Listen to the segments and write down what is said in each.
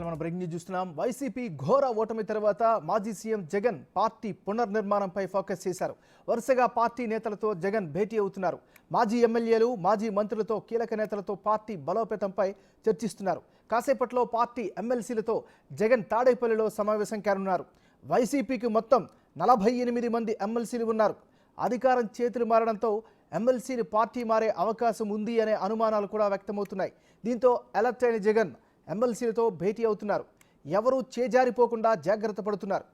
మనం breaking news చూస్తున్నాం. YCP ఘోర ఓటమి తర్వాత మాజీ సీఎం జగన్ పార్టీ పునర్నిర్మాణంపై ఫోకస్ చేశారు. వరుసగా పార్టీ నేతలతో జగన్ భేటీ అవుతున్నారు. మాజీ ఎమ్మెల్యేలు, మాజీ మంత్రులతో, కీలక నేతలతో పార్టీ బలోపేతంపై చర్చిస్తున్నారు. కాసేపట్లో పార్టీ ఎమ్మెల్సీలతో జగన్ తాడేపల్లిలో సమావేశం కానున్నారు. వైసీపీకి మొత్తం 48 మంది ఎమ్మెల్సీలు ఉన్నారు. అధికారం చేతులు మారడంతో ఎమ్మెల్సీలు పార్టీ మారే అవకాశం ఉంది అనే అనుమానాలు కూడా వ్యక్తమవుతున్నాయి. దీంతో అలర్ట్ అయిన జగన్ ఎమ్మెల్సీలతో భేటీ అవుతున్నారు. ఎవరూ చేజారిపోకుండా జాగ్రత్త పడుతున్నారు.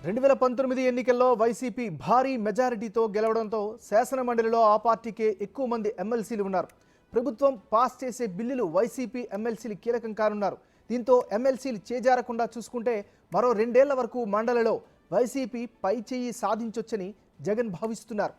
రెండు 2019 ఎన్నికల్లో వైసీపీ భారీ మెజారిటీతో గెలవడంతో శాసనమండలిలో ఆ పార్టీకే ఎక్కువ మంది ఎమ్మెల్సీలు ఉన్నారు. ప్రభుత్వం పాస్ చేసే బిల్లులు వైసీపీ ఎమ్మెల్సీలు కీలకం కానున్నారు. దీంతో ఎమ్మెల్సీలు చేజారకుండా చూసుకుంటే మరో 2 ఏళ్ల వరకు మండలిలో వైసీపీ పైచేయి సాధించొచ్చని జగన్ భావిస్తున్నారు.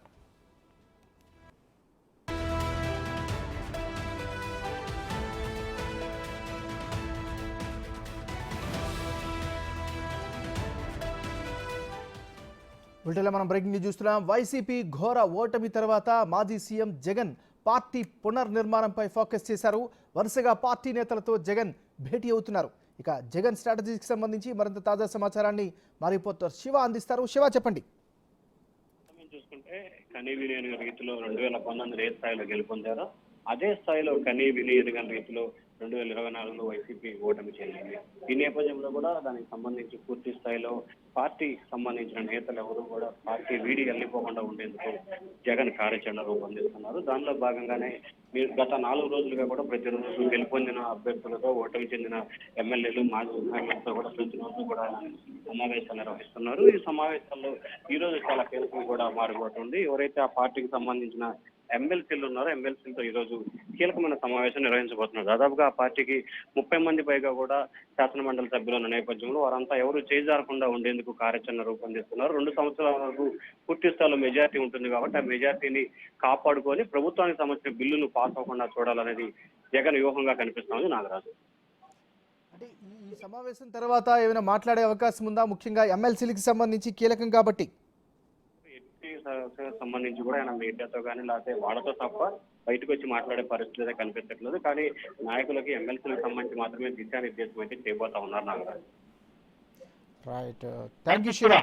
వీటిలో మనం బ్రేకింగ్ న్యూస్ చూస్తున్నాం. వైసీపీ ఘోర ఓటమి తర్వాత మాజీ సీఎం జగన్ పార్టీ పునర్నిర్మాణంపై ఫోకస్ చేశారు. వరుసగా పార్టీ నేతలతో జగన్ భేటీ అవుతున్నారు. ఇక జగన్ స్ట్రాటజీకి సంబంధించి మరింత తాజా సమాచారాన్ని మా రిపోర్టర్ శివ అందిస్తారు. శివ, చెప్పండి. చూసుకుంటే కనీవిని రీతిలో 2019 ఏ స్థాయిలో గెలుపొందారో అదే స్థాయిలో కనీవిని రీతిలో 2024లో వైసీపీ ఓటమి చెందింది. ఈ నేపథ్యంలో కూడా దానికి సంబంధించి పూర్తి స్థాయిలో పార్టీకి సంబంధించిన నేతలు ఎవరు కూడా పార్టీ వీడి వెళ్ళిపోకుండా ఉండేందుకు జగన్ కార్యాచరణ రూపొందిస్తున్నారు. దానిలో భాగంగానే మీరు గత 4 రోజులుగా కూడా ప్రతిరోజు గెలుపొందిన అభ్యర్థులతో, ఓటమి చెందిన ఎమ్మెల్యేలు, మాజీ ఎమ్మెల్యేలతో కూడా ప్రతిరోజు కూడా సమావేశాలు నిర్వహిస్తున్నారు. ఈ సమావేశాల్లో ఈ రోజు చాలా కీలకం కూడా మారిపోతుంది. ఎవరైతే ఆ పార్టీకి సంబంధించిన ఎమ్మెల్సీలు ఉన్నారో ఎమ్మెల్సీలతో ఈ రోజు కీలకమైన సమావేశం నిర్వహించబోతున్నారు. దాదాపుగా ఆ పార్టీకి 30 మంది పైగా కూడా శాసన మండలి సభ్యులు ఉన్న నేపథ్యంలో వారంతా ఎవరు చేజారకుండా ఉండేందుకు కార్యాచరణ రూపొందిస్తున్నారు. 2 సంవత్సరాల వరకు పూర్తి స్థాయిలో మెజార్టీ ఉంటుంది కాబట్టి ఆ మెజార్టీని కాపాడుకొని ప్రభుత్వానికి సంబంధించిన బిల్లును పాస్ అవ్వకుండా చూడాలనేది జగన్ వ్యూహంగా కనిపిస్తోంది. నాగరాజు, అంటే ఈ సమావేశం తర్వాత ఏమైనా మాట్లాడే అవకాశం ఉందా? ముఖ్యంగా ఎమ్మెల్సీలకు సంబంధించి కీలకం కాబట్టి సంబంధించి కూడా ఆయన మీడియాతో కానీ లేకపోతే వాళ్ళతో తప్ప బయటకు వచ్చి మాట్లాడే పరిస్థితి అయితే కనిపించట్లేదు. కానీ నాయకులకి, ఎమ్మెల్సీలకు సంబంధించి మాత్రమే దిశానిర్దేశం అయితే చేయబోతా ఉన్నారు. Nagaraju, right. Thank you Shiva.